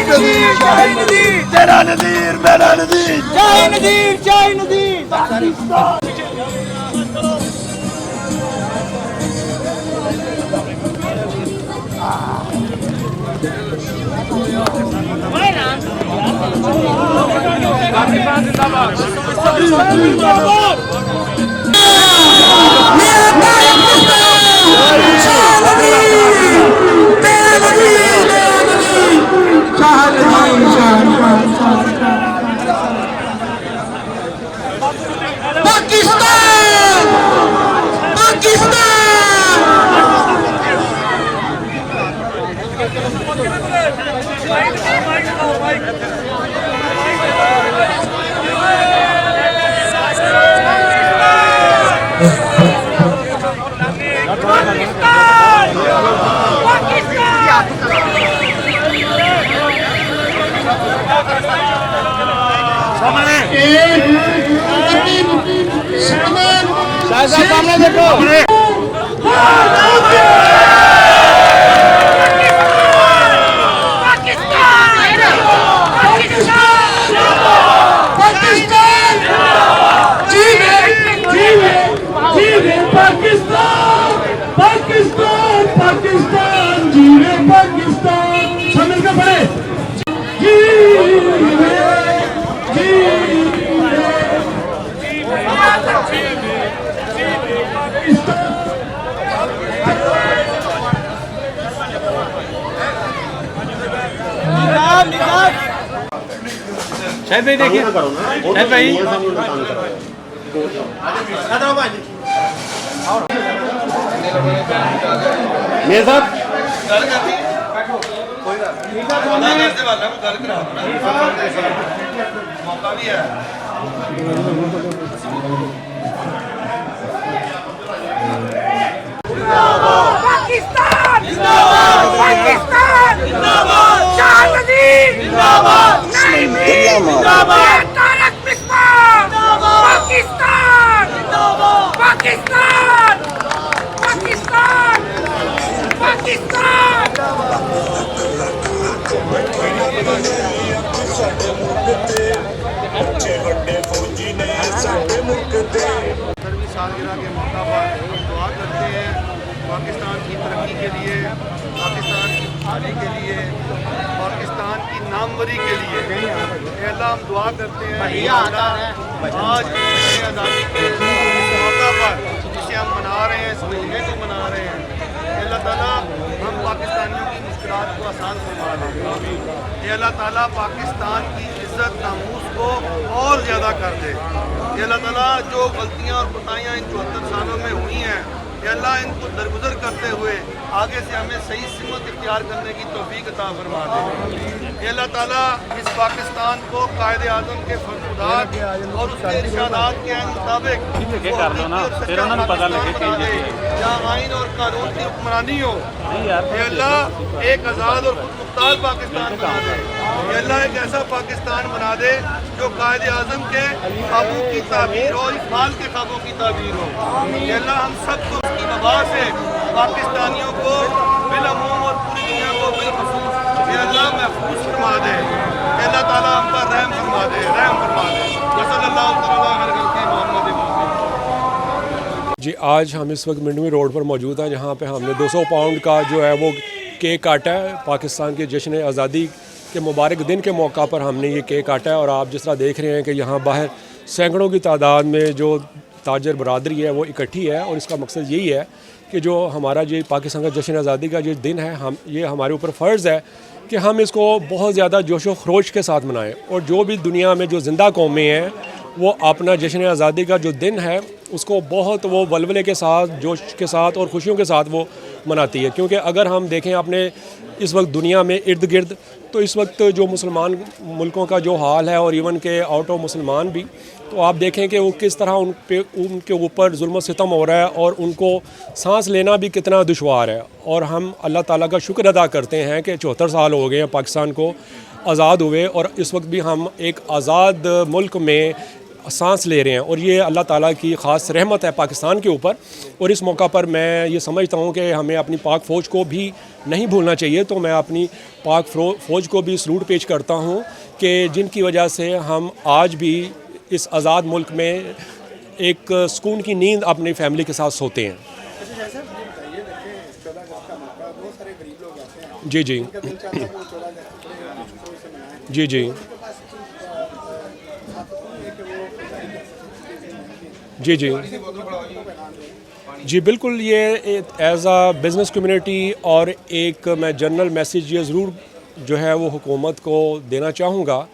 नज़ीर जय नज़ीर तेरा नज़ीर मेरा नज़ीर जय नज़ीर जय नज़ीर। सामने देखो शायद भाई देखिए शायद भाई मेरे साथ मौका भी है। पाकिस्तान जिंदाबाद पाकिस्तान जिंदाबाद शाह नज़ीर जिंदाबाद जिंदाबाद तारक मिसबाह पाकिस्तान जिंदाबाद पाकिस्तान पाकिस्तान पाकिस्तान। सर्वी सालगिरह के मौका पर दुआ करते हैं पाकिस्तान की तरक्की के लिए, पाकिस्तान की खुशहाली के लिए, पाकिस्तान की नामवरी के लिए। अल्लाह हम दुआ करते हैं आज आज़ादी के मौका पर जिसे हम मना रहे हैं, इस महीने को मना रहे हैं, अल्लाह ताला हम पाकिस्तानियों की मुश्किलात को आसान फरमा दे। अल्लाह ताला पाकिस्तान की इज़्ज़त नामूस को और ज़्यादा कर दे। अल्लाह ताला जो गलतियाँ और कोताहियाँ इन 74 सालों में हुई हैं, अल्लाह इनको दरगुजर करते हुए आगे से हमें सही सिमत इख्तियार करने की तौफीक अता फरमा दे। अल्लाह ताला इस पाकिस्तान को कायदे आज़म के फरमानात और उसके इरशादात के मुताबिक जहाँ आइन और कानून की हुक्मरानी हो, अल्लाह एक आज़ाद और खुदमुख्तार पाकिस्तान बना दे। अल्लाह एक ऐसा पाकिस्तान बना दे जो कायदे आज़म के ख्वाबों की ताबीर हो, इक़बाल के ख्वाबों की ताबीर हो। अल्लाह हम सबको इसकी वबा से पाकिस्तानियों को बिलअमूम और पूरी दुनिया को बिलखसूस अल्लाह महफूज फरमा दे। अल्लाह ताला हम पर रहम फरमा दे, रहम फरमा दे। सल्लल्लाहु अलैहि वसल्लम। जी आज हम इस वक्त मिंटवी रोड पर मौजूद हैं, जहाँ पे हमने 200 पाउंड का जो है वो केक काटा है। पाकिस्तान के जश्न आज़ादी के मुबारक दिन के मौका पर हमने ये केक काटा है। और आप जिस तरह देख रहे हैं कि यहाँ बाहर सैकड़ों की तादाद में जो ताजर बरादरी है वो इकट्ठी है। और इसका मकसद यही है कि जो हमारा ये पाकिस्तान का जश्न आज़ादी का जो दिन है, हम ये हमारे ऊपर फ़र्ज़ है कि हम इसको बहुत ज़्यादा जोश व खरोश के साथ मनाएं। और जो भी दुनिया में जो ज़िंदा कौमें हैं वो अपना जश्न आज़ादी का जो दिन है उसको बहुत वो वलवले के साथ, जोश के साथ और खुशियों के साथ वो मनाती है। क्योंकि अगर हम देखें अपने इस वक्त दुनिया में इर्द गिर्द, तो इस वक्त जो मुसलमान मुल्कों का जो हाल है और इवन के आउट ऑफ मुसलमान भी, तो आप देखें कि वो किस तरह उनके ऊपर जुल्म सितम हो रहा है और उनको सांस लेना भी कितना दुश्वार है। और हम अल्लाह ताला का शुक्र अदा करते हैं कि 74 साल हो गए हैं पाकिस्तान को आज़ाद हुए, और इस वक्त भी हम एक आज़ाद मुल्क में सांस ले रहे हैं, और ये अल्लाह ताला की ख़ास रहमत है पाकिस्तान के ऊपर। और इस मौका पर मैं ये समझता हूँ कि हमें अपनी पाक फ़ौज को भी नहीं भूलना चाहिए। तो मैं अपनी पाक फ़ौज को भी सलूट पेश करता हूँ कि जिनकी वजह से हम आज भी इस आज़ाद मुल्क में एक सुकून की नींद अपनी फैमिली के साथ सोते हैं। जी जी जी जी जी जी जी बिल्कुल, ये एज़ आ बिज़नेस कम्युनिटी और एक मैं जनरल मैसेज ये ज़रूर जो है वो हुकूमत को देना चाहूँगा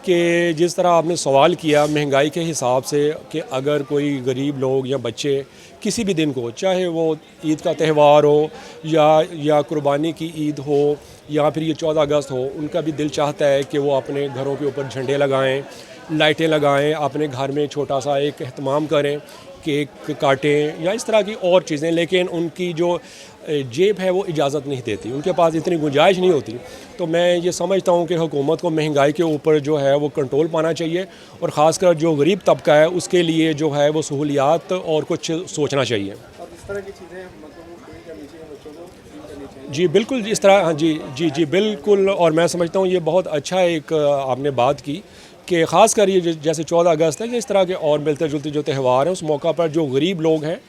कि जिस तरह आपने सवाल किया महंगाई के हिसाब से कि अगर कोई गरीब लोग या बच्चे किसी भी दिन को, चाहे वो ईद का त्यौहार हो या कुर्बानी की ईद हो या फिर ये 14 अगस्त हो, उनका भी दिल चाहता है कि वो अपने घरों के ऊपर झंडे लगाएं, लाइटें लगाएं, अपने घर में छोटा सा एक एहतमाम करें, केक काटें या इस तरह की और चीज़ें, लेकिन उनकी जो जेब है वो इजाज़त नहीं देती, उनके पास इतनी गुंजाइश नहीं होती। तो मैं ये समझता हूँ कि हुकूमत को महंगाई के ऊपर जो है वो कंट्रोल पाना चाहिए, और ख़ासकर जो गरीब तबका है उसके लिए जो है वो सहूलियात और कुछ सोचना चाहिए। और इस तरह की चीज़ें बच्चों को जी बिल्कुल, इस तरह, हाँ जी जी जी बिल्कुल। और मैं समझता हूँ ये बहुत अच्छा एक आपने बात की कि ख़ास कर ये जैसे 14 अगस्त है, इस तरह के और मिलते जुलते जो त्यौहार हैं उस मौका पर जो गरीब लोग हैं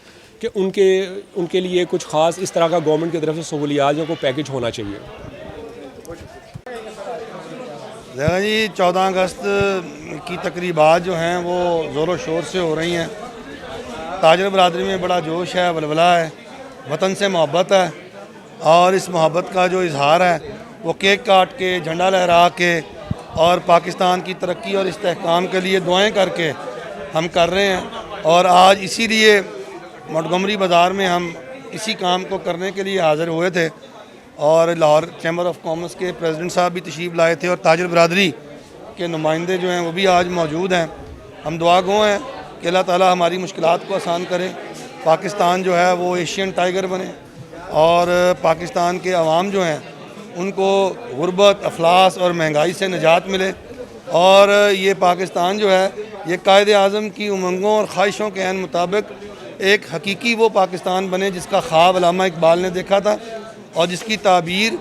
कि उनके लिए कुछ ख़ास इस तरह का गवर्नमेंट की तरफ से सहूलियात को पैकेज होना चाहिए। देखा जी, 14 अगस्त की तकरीबात जो हैं वो ज़ोर शोर से हो रही हैं। ताजर बरादरी में बड़ा जोश है, वलवला है, वतन से मोहब्बत है, और इस मोहब्बत का जो इजहार है वो केक काट के, झंडा लहरा के और पाकिस्तान की तरक्की और इस्तेहकाम के लिए दुआएं करके हम कर रहे हैं। और आज इसीलिए मोंटगोमरी बाज़ार में हम इसी काम को करने के लिए हाज़िर हुए थे, और लाहौर चैम्बर ऑफ कॉमर्स के प्रेसिडेंट साहब भी तशरीफ़ लाए थे, और ताजर बरादरी के नुमाइंदे जो हैं वो भी आज मौजूद हैं। हम दुआ गो हैं कि अल्लाह ताला हमारी मुश्किलात को आसान करे, पाकिस्तान जो है वो एशियन टाइगर बने, और पाकिस्तान के अवाम जो हैं उनको गुर्बत, अफलास और महंगाई से निजात मिले, और ये पाकिस्तान जो है ये कायद आज़म की उमंगों और ख्वाहिशों के ऐन मुताबिक एक हकीकी वो पाकिस्तान बने जिसका ख्वाब अल्लामा इकबाल ने देखा था और जिसकी ताबीर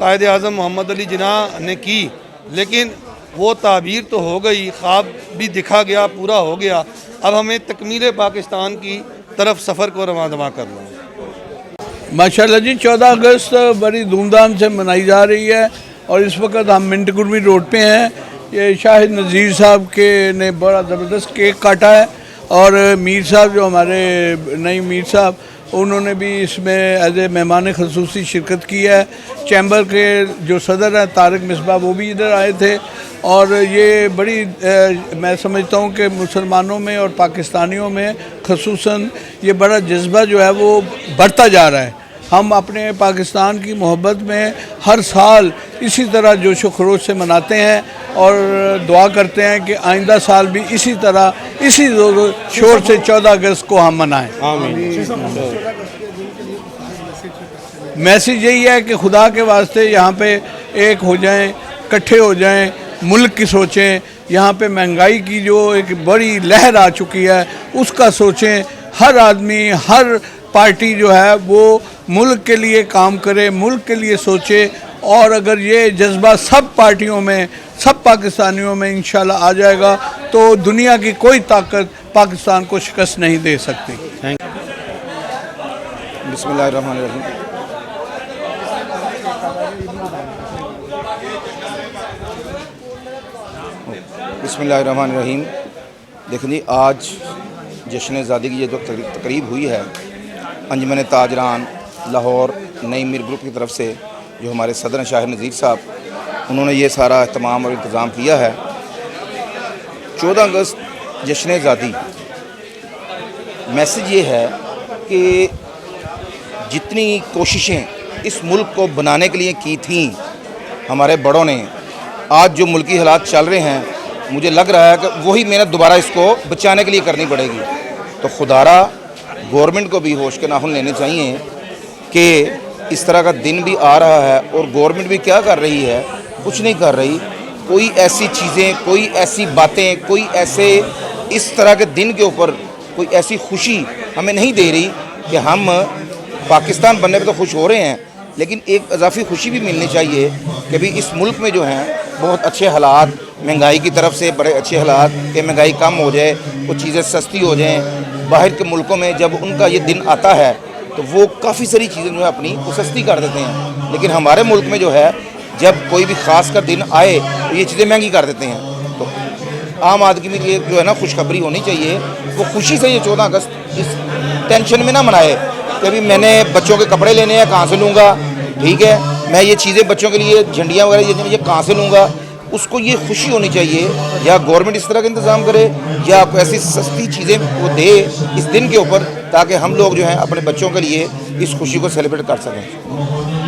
कायद आज़म मोहम्मद अली जिन्ना ने की। लेकिन वो ताबीर तो हो गई, ख्वाब भी दिखा गया, पूरा हो गया। अब हमें तकमील पाकिस्तान की तरफ सफ़र को रवां दवा करना है। माशाल्लाह जी, 14 अगस्त बड़ी धूमधाम से मनाई जा रही है, और इस वक्त हम मिंट गुरमी रोड पे हैं। ये शाहिद नज़ीर साहब के ने बड़ा ज़बरदस्त केक काटा है, और मीर साहब जो हमारे नई मीर साहब, उन्होंने भी इसमें एज ए मेहमान ख़ुसूसी शिरकत की है। चैम्बर के जो सदर हैं तारिक मिसबा, वो भी इधर आए थे, और ये बड़ी मैं समझता हूँ कि मुसलमानों में और पाकिस्तानियों में ख़ुसूसन ये बड़ा जज्बा जो है वो बढ़ता जा रहा है। हम अपने पाकिस्तान की मोहब्बत में हर साल इसी तरह जोश व खरोश से मनाते हैं, और दुआ करते हैं कि आइंदा साल भी इसी तरह इसी शोर से 14 अगस्त को हम मनाएं। मैसेज यही है कि खुदा के वास्ते यहाँ पे एक हो जाएं, इकट्ठे हो जाएं, मुल्क की सोचें। यहाँ पे महंगाई की जो एक बड़ी लहर आ चुकी है उसका सोचें। हर आदमी, हर पार्टी जो है वो मुल्क के लिए काम करे, मुल्क के लिए सोचे, और अगर ये जज्बा सब पार्टियों में, सब पाकिस्तानियों में इंशाल्लाह आ जाएगा तो दुनिया की कोई ताकत पाकिस्तान को शिकस्त नहीं दे सकती। बिस्मिल्लाहिर्रहमानिर्रहीम। बिस्मिल्लाहिर्रहमानिर्रहीम। देखें जी, आज जश्न आज़ादी की ये जो तकरीब हुई है अंजुमन ताजरान लाहौर नई मीर ग्रुप की तरफ से, जो हमारे सदर शाहिद नज़ीर साहब, उन्होंने ये सारा अहतमाम और इंतज़ाम किया है। 14 अगस्त जश्न आज़ादी, मैसेज ये है कि जितनी कोशिशें इस मुल्क को बनाने के लिए की थी हमारे बड़ों ने, आज जो मुल्की हालात चल रहे हैं, मुझे लग रहा है कि वही मेहनत दोबारा इसको बचाने के लिए करनी पड़ेगी। तो खुदारा गवर्नमेंट को भी होश के नाखुन लेने चाहिए कि इस तरह का दिन भी आ रहा है, और गवर्नमेंट भी क्या कर रही है, कुछ नहीं कर रही। कोई ऐसी चीज़ें, कोई ऐसी बातें, कोई ऐसे इस तरह के दिन के ऊपर कोई ऐसी खुशी हमें नहीं दे रही कि हम पाकिस्तान बनने पे तो खुश हो रहे हैं, लेकिन एक इजाफी खुशी भी मिलनी चाहिए कि भी इस मुल्क में जो हैं बहुत अच्छे हालात, महंगाई की तरफ से बड़े अच्छे हालात कि महंगाई कम हो जाए, कुछ चीज़ें सस्ती हो जाएं। बाहर के मुल्कों में जब उनका ये दिन आता है तो वो काफ़ी सारी चीज़ें जो है अपनी वो सस्ती कर देते हैं, लेकिन हमारे मुल्क में जो है जब कोई भी ख़ास कर दिन आए तो ये चीज़ें महंगी कर देते हैं। तो आम आदमी की जो है ना खुशखबरी होनी चाहिए, वो खुशी से ये 14 अगस्त इस टेंशन में ना मनाए कि अभी मैंने बच्चों के कपड़े लेने हैं, कहाँ से लूँगा, ठीक है, मैं ये चीज़ें बच्चों के लिए झंडियाँ वगैरह ये कहाँ से लूँगा। उसको ये खुशी होनी चाहिए, या गवर्नमेंट इस तरह का इंतज़ाम करे या कोई ऐसी सस्ती चीज़ें वो दे इस दिन के ऊपर, ताकि हम लोग जो हैं अपने बच्चों के लिए इस खुशी को सेलिब्रेट कर सकें।